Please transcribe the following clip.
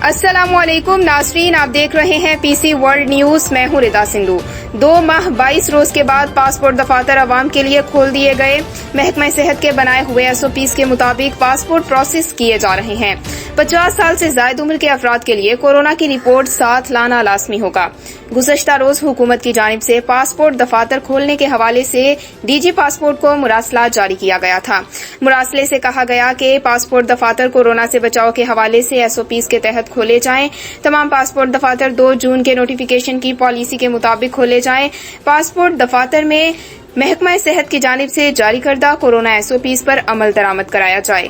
अस्सलामुअलैकुम नाज़रीन, आप देख रहे हैं पीसी वर्ल्ड न्यूज। मैं हूं रिदा सिंधु। 2 माह 22 रोज के बाद पासपोर्ट दफातर आवाम के लिए खोल दिए गए। महकमा सेहत के बनाए हुए एसओपीज के मुताबिक पासपोर्ट प्रोसेस किए जा रहे हैं। 50 साल से ज्यादा उम्र के अफराद के लिए कोरोना की रिपोर्ट साथ लाना लाजमी होगा। गुज़श्ता रोज हुकूमत की जानिब से पासपोर्ट दफातर खोलने के हवाले से डीजी पासपोर्ट को मुरासला जारी किया गया था। मुरासले से कहा गया कि पासपोर्ट दफातर कोरोना से बचाव के हवाले से एसओपीज के तहत खोले जाएं। तमाम पासपोर्ट दफातर 2 जून के नोटिफिकेशन की पॉलिसी के मुताबिक खोले जाएं। पासपोर्ट दफातर में महकमा सेहत की जानिब से जारी करदा कोरोना एसओपीज पर अमल दरामद कराया जाए।